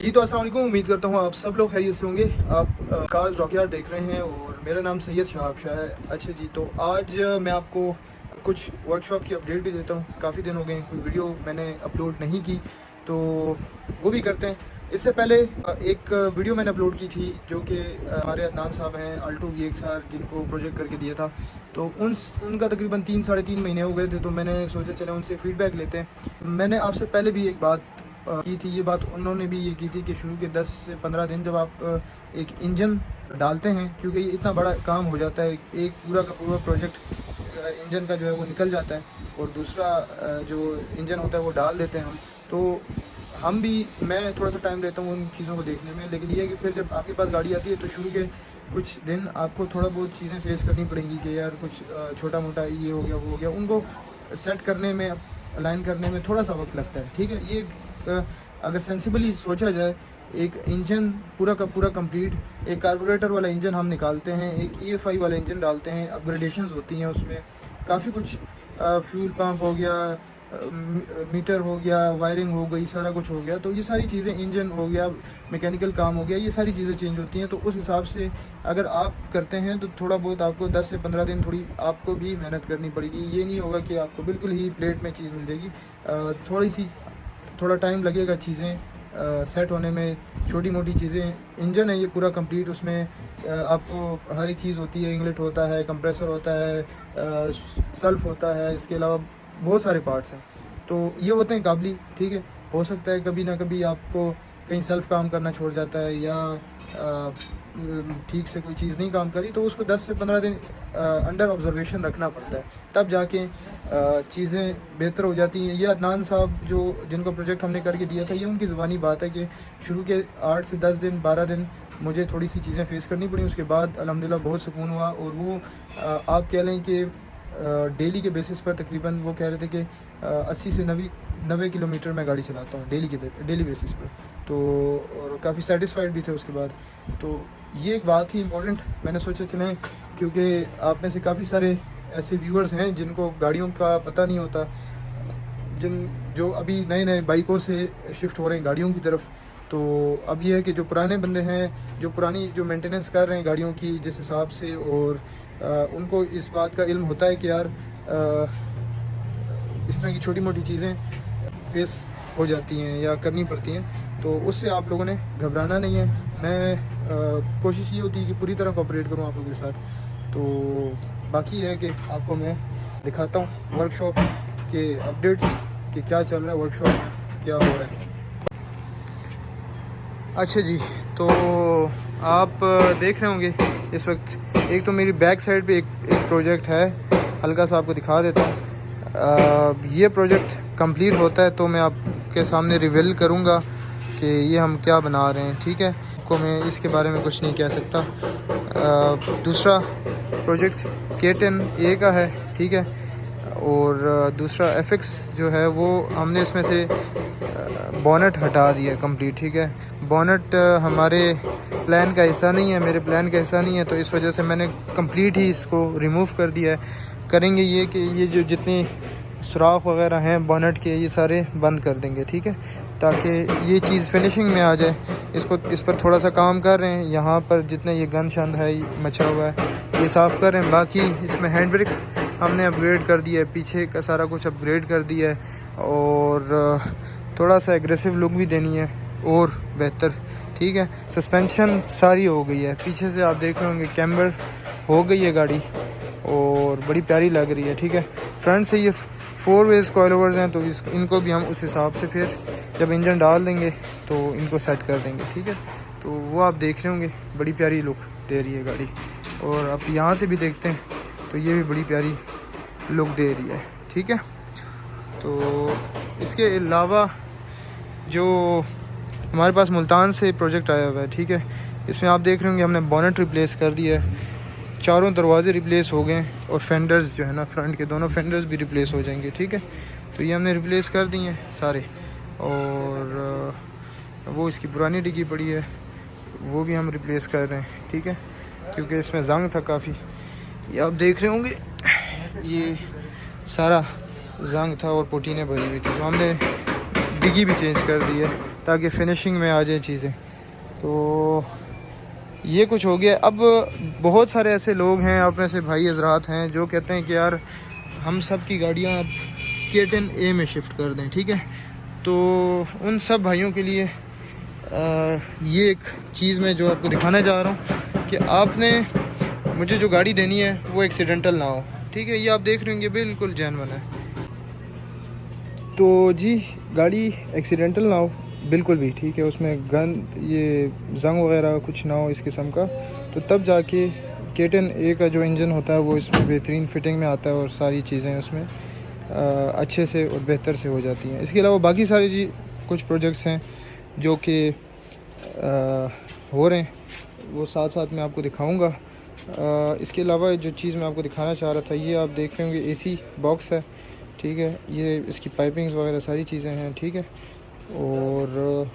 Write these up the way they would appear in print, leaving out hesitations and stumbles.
जी तो अस्सलाम वालेकुम। उम्मीद करता हूँ आप सब लोग खैरियत से होंगे। आप कार्स रॉकयार्ड देख रहे हैं और मेरा नाम सैयद शहाब शाह है। अच्छा जी, तो आज मैं आपको कुछ वर्कशॉप की अपडेट भी देता हूँ। काफ़ी दिन हो गए कोई वीडियो मैंने अपलोड नहीं की, तो वो भी करते हैं। इससे पहले एक वीडियो मैंने अपलोड की थी जो कि हमारे अदनान साहब हैं अल्टो VXR, जिनको प्रोजेक्ट करके दिया था। तो उनका तकरीबन 3-3.5 महीने हो गए थे, तो मैंने सोचा चले उनसे फ़ीडबैक लेते हैं। मैंने आपसे पहले भी एक बात की थी, ये बात उन्होंने भी ये की थी कि शुरू के 10 से 15 दिन जब आप एक इंजन डालते हैं, क्योंकि ये इतना बड़ा काम हो जाता है, एक पूरा का पूरा प्रोजेक्ट इंजन का जो है वो निकल जाता है और दूसरा जो इंजन होता है वो डाल देते हैं हम। तो मैं थोड़ा सा टाइम लेता हूँ उन चीज़ों को देखने में, लेकिन ये है कि फिर जब आपके पास गाड़ी आती है तो शुरू के कुछ दिन आपको थोड़ा बहुत चीज़ें फेस करनी पड़ेंगी कि यार कुछ छोटा मोटा ये हो गया वो हो गया, उनको सेट करने में, अलाइन करने में थोड़ा सा वक्त लगता है। ठीक है, ये अगर सेंसिबली सोचा जाए, एक इंजन पूरा का पूरा कंप्लीट, एक कार्बोरेटर वाला इंजन हम निकालते हैं, एक EFI वाला इंजन डालते हैं, अपग्रेडेशंस होती हैं उसमें काफ़ी कुछ, फ्यूल पंप हो गया, मीटर हो गया, वायरिंग हो गई, सारा कुछ हो गया। तो ये सारी चीज़ें, इंजन हो गया, मैकेनिकल काम हो गया, ये सारी चीज़ें चेंज होती हैं। तो उस हिसाब से अगर आप करते हैं तो थोड़ा बहुत आपको 10 से 15 दिन थोड़ी आपको भी मेहनत करनी पड़ेगी। ये नहीं होगा कि आपको बिल्कुल ही प्लेट में चीज़ मिल जाएगी। थोड़ा टाइम लगेगा चीज़ें सेट होने में। छोटी मोटी चीज़ें, इंजन है ये पूरा कंप्लीट, उसमें आपको हर एक चीज़ होती है। इंगलेट होता है, कंप्रेसर होता है, सल्फ होता है, इसके अलावा बहुत सारे पार्ट्स हैं। तो ये होते हैं काबली। ठीक है, हो सकता है कभी ना कभी आपको कहीं सेल्फ काम करना छोड़ जाता है या ठीक से कोई चीज़ नहीं काम करी, तो उसको 10 से 15 दिन अंडर ऑब्जर्वेशन रखना पड़ता है, तब जाके चीज़ें बेहतर हो जाती हैं। ये अदनान साहब जिनको प्रोजेक्ट हमने करके दिया था, ये उनकी ज़ुबानी बात है कि शुरू के 8 से 10 दिन 12 दिन मुझे थोड़ी सी चीज़ें फेस करनी पड़ी, उसके बाद अल्हम्दुलिल्लाह बहुत सुकून हुआ। और वो आप कह लें कि डेली के बेसिस पर तकरीबन वो कह रहे थे कि 80 से 90 किलोमीटर मैं गाड़ी चलाता हूँ डेली बेसिस पर। तो और काफ़ी सेटिस्फाइड भी थे उसके बाद। तो ये एक बात ही इम्पोर्टेंट मैंने सोचा चलें, क्योंकि आप में से काफ़ी सारे ऐसे व्यूअर्स हैं जिनको गाड़ियों का पता नहीं होता, जो अभी नए नए बाइकों से शिफ्ट हो रहे हैं गाड़ियों की तरफ। तो अब ये है कि जो पुराने बंदे हैं, जो मेंटेनेंस कर रहे हैं गाड़ियों की जिस हिसाब से, और उनको इस बात का इल्म होता है कि यार इस तरह की छोटी मोटी चीज़ें फेस हो जाती हैं या करनी पड़ती हैं। तो उससे आप लोगों ने घबराना नहीं है। मैं कोशिश ये होती है कि पूरी तरह कोऑपरेट करूँ आप लोगों के साथ। तो बाकी है कि आपको मैं दिखाता हूँ वर्कशॉप के अपडेट्स कि क्या चल रहा है, वर्कशॉप में क्या हो रहा है। अच्छा जी, तो आप देख रहे होंगे इस वक्त, एक तो मेरी बैक साइड पे एक प्रोजेक्ट है, हल्का सा आपको दिखा देता हूँ। ये प्रोजेक्ट कंप्लीट होता है तो मैं आपके सामने रिवील करूँगा कि ये हम क्या बना रहे हैं। ठीक है, आपको मैं इसके बारे में कुछ नहीं कह सकता। दूसरा प्रोजेक्ट K10A का है, ठीक है, और दूसरा FX जो है वो हमने इसमें से बोनट हटा दिया कंप्लीट। ठीक है, बोनट हमारे प्लान का हिस्सा नहीं है, मेरे प्लान का हिस्सा नहीं है, तो इस वजह से मैंने कंप्लीट ही इसको रिमूव कर दिया है। करेंगे ये कि ये जो जितने सुराख वगैरह हैं बोनट के, ये सारे बंद कर देंगे। ठीक है, ताकि ये चीज़ फिनिशिंग में आ जाए। इस पर थोड़ा सा काम कर रहे हैं, यहाँ पर जितने ये गन शंद है मचा हुआ है ये साफ़ कर रहे हैं। बाकी इसमें हैंड ब्रेक हमने अपग्रेड कर दिया है, पीछे का सारा कुछ अपग्रेड कर दिया है, और थोड़ा सा एग्रेसिव लुक भी देनी है और बेहतर। ठीक है, सस्पेंशन सारी हो गई है, पीछे से आप देख रहे होंगे कैम्बर हो गई है गाड़ी और बड़ी प्यारी लग रही है। ठीक है, फ्रंट से ये 4 वेज कॉइल ओवर्स हैं, तो इनको भी हम उस हिसाब से फिर जब इंजन डाल देंगे तो इनको सेट कर देंगे। ठीक है, तो वो आप देख रहे होंगे बड़ी प्यारी लुक दे रही है गाड़ी। और आप यहाँ से भी देखते हैं तो ये भी बड़ी प्यारी लुक दे रही है। ठीक है, तो इसके अलावा जो हमारे पास मुल्तान से प्रोजेक्ट आया हुआ है, ठीक है, इसमें आप देख रहे होंगे हमने बोनट रिप्लेस कर दिया है, चारों दरवाजे रिप्लेस हो गए, और फेंडर्स जो है ना, फ्रंट के दोनों फेंडर्स भी रिप्लेस हो जाएंगे। ठीक है, तो ये हमने रिप्लेस कर दिए हैं सारे, और वो इसकी पुरानी डिग्गी पड़ी है वो भी हम रिप्लेस कर रहे हैं। ठीक है, क्योंकि इसमें जंग था काफ़ी, ये आप देख रहे होंगे ये सारा जंग था और पोटीनें भरी हुई थी, तो हमने डिग्गी भी चेंज कर दी है ताकि फिनिशिंग में आ जाए चीज़ें। तो ये कुछ हो गया। अब बहुत सारे ऐसे लोग हैं, आप में से भाई हजरात हैं जो कहते हैं कि यार हम सब की गाड़ियाँ अब K10A में शिफ्ट कर दें, ठीक है। तो उन सब भाइयों के लिए ये एक चीज़ मैं जो आपको दिखाना चाह रहा हूँ कि आपने मुझे जो गाड़ी देनी है वो एक्सीडेंटल ना हो, ठीक है। ये आप देख रहे होंगे बिल्कुल जेन्युइन है। तो जी गाड़ी एक्सीडेंटल ना हो बिल्कुल भी, ठीक है। उसमें गंद ये जंग वगैरह कुछ ना हो इस किस्म का, तो तब जाके K10A का जो इंजन होता है वो इसमें बेहतरीन फिटिंग में आता है और सारी चीज़ें उसमें अच्छे से और बेहतर से हो जाती हैं। इसके अलावा बाकी सारे जी कुछ प्रोजेक्ट्स हैं जो कि हो रहे हैं, वो साथ साथ मैं आपको दिखाऊंगा। इसके अलावा जो चीज़ मैं आपको दिखाना चाह रहा था, ये आप देख रहे होंगे AC बॉक्स है, ठीक है। ये इसकी पाइपिंग्स वगैरह सारी चीज़ें हैं, ठीक है। और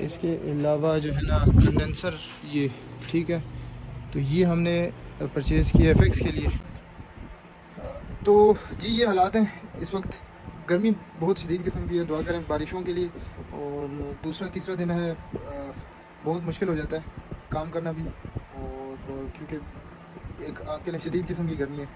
इसके अलावा जो है ना कंडेंसर ये, ठीक है। तो ये हमने परचेज़ किया FX के लिए। तो जी ये हालात हैं इस वक्त। गर्मी बहुत शदीद किस्म की है, दुआ करें बारिशों के लिए। और दूसरा तीसरा दिन है, बहुत मुश्किल हो जाता है काम करना भी, और क्योंकि एक आपके लिए शदीद किस्म की गर्मी है।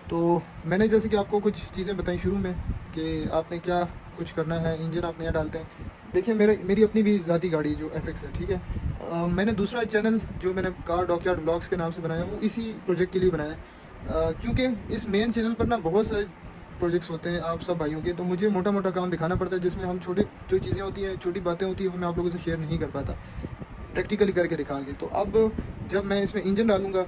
तो मैंने जैसे कि आपको कुछ चीज़ें बताई शुरू में कि आपने क्या कुछ करना है, इंजन आप नया डालते हैं। देखिए मेरी अपनी भी ज़ाती गाड़ी जो FX है, ठीक है। मैंने दूसरा चैनल जो मैंने कार डॉकयार्ड व्लॉग्स के नाम से बनाया वो इसी प्रोजेक्ट के लिए बनाया है, क्योंकि इस मेन चैनल पर ना बहुत सारे प्रोजेक्ट्स होते हैं आप सब भाइयों के। तो मुझे मोटा मोटा काम दिखाना पड़ता है जिसमें हम छोटे जो चीज़ें होती हैं, छोटी बातें होती हैं, वो मैं आप लोगों से शेयर नहीं कर पाता प्रैक्टिकली करके दिखा के। तो अब जब मैं इसमें इंजन डालूंगा,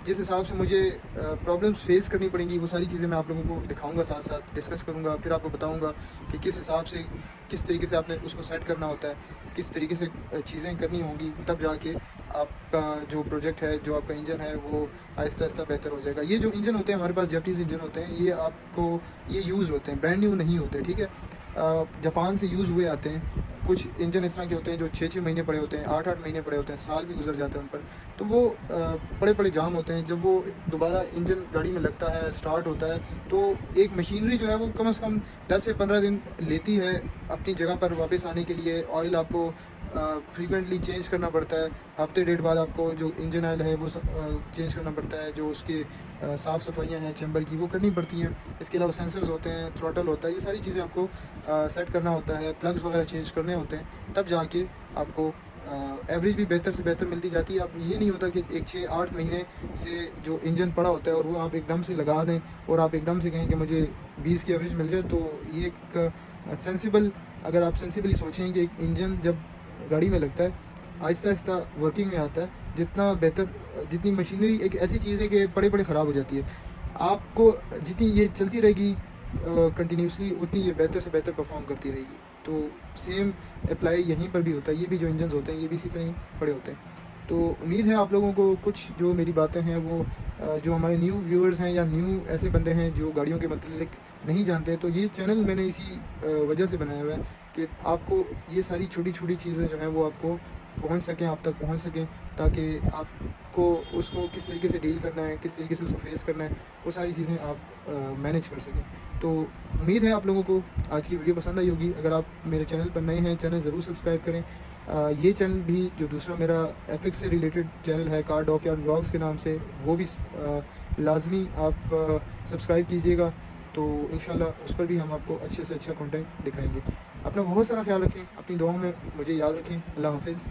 जिस हिसाब से मुझे प्रॉब्लम्स फेस करनी पड़ेंगी, वो सारी चीज़ें मैं आप लोगों को दिखाऊंगा, साथ साथ डिस्कस करूंगा, फिर आपको बताऊंगा कि किस हिसाब से किस तरीके से आपने उसको सेट करना होता है, किस तरीके से चीज़ें करनी होंगी, तब जाके आपका जो प्रोजेक्ट है, जो आपका इंजन है, वो आहिस्ता आहिस्ता बेहतर हो जाएगा। ये जो इंजन होते हैं हमारे पास जापानीज़ इंजन होते हैं, ये आपको ये यूज़ होते हैं, ब्रांड न्यू नहीं होते, ठीक है। जापान से यूज़ हुए आते हैं। कुछ इंजन इस तरह के होते हैं जो 6-6 महीने पड़े होते हैं, 8-8 महीने पड़े होते हैं, साल भी गुजर जाते हैं उन पर। तो वो बड़े बड़े जाम होते हैं। जब वो दोबारा इंजन गाड़ी में लगता है, स्टार्ट होता है, तो एक मशीनरी जो है वो कम से कम 10 से 15 दिन लेती है अपनी जगह पर वापस आने के लिए। ऑयल आपको फ्रीक्वेंटली चेंज करना पड़ता है, हफ्ते डेढ़ बाद आपको जो इंजन ऑयल है वो चेंज करना पड़ता है। जो उसके साफ़ सफाइयाँ हैं चैम्बर की वो करनी पड़ती हैं। इसके अलावा सेंसर्स होते हैं, थ्रोटल होता है, ये सारी चीज़ें आपको सेट करना होता है, प्लग्स वगैरह चेंज करने होते हैं, तब जाके आपको एवरेज भी बेहतर से बेहतर मिलती जाती है। आप ये नहीं होता कि एक 6-8 महीने से जो इंजन पड़ा होता है और वो आप एकदम से लगा दें और आप एकदम से कहें कि मुझे 20 की एवरेज मिल जाए। तो ये एक सेंसिबल, अगर आप सेंसिबली सोचें कि एक इंजन जब गाड़ी में लगता है, आहिस्ता आहिस्ता वर्किंग में आता है, जितना बेहतर, जितनी मशीनरी एक ऐसी चीज़ है कि पड़े पड़े ख़राब हो जाती है। आपको जितनी ये चलती रहेगी कंटिन्यूसली, उतनी ये बेहतर से बेहतर परफॉर्म करती रहेगी। तो सेम अप्लाई यहीं पर भी होता है। ये भी जो इंजन होते हैं ये भी इसी तरह ही पड़े होते हैं। तो उम्मीद है आप लोगों को कुछ जो मेरी बातें हैं वो जो हमारे न्यू व्यूअर्स हैं या न्यू ऐसे बंदे हैं जो गाड़ियों के मतलब नहीं जानते, तो ये चैनल मैंने इसी वजह से बनाया हुआ है कि आपको ये सारी छोटी छोटी चीज़ें जो हैं वो आपको पहुंच सकें, आप तक पहुंच सकें, ताकि आपको उसको किस तरीके से डील करना है, किस तरीके से उसको फेस करना है, वो सारी चीज़ें आप मैनेज कर सकें। तो उम्मीद है आप लोगों को आज की वीडियो पसंद आई होगी। अगर आप मेरे चैनल पर नए हैं, चैनल ज़रूर सब्सक्राइब करें। ये चैनल भी जो दूसरा मेरा FX से रिलेटेड चैनल है कार डॉकयार्ड व्लॉग्स के नाम से, वो भी लाजमी आप सब्सक्राइब कीजिएगा। तो इंशाल्लाह उस पर भी हम आपको अच्छे से अच्छा कंटेंट दिखाएंगे। अपना बहुत सारा ख्याल रखें, अपनी दुआओं में मुझे याद रखें। अल्लाह हाफिज़।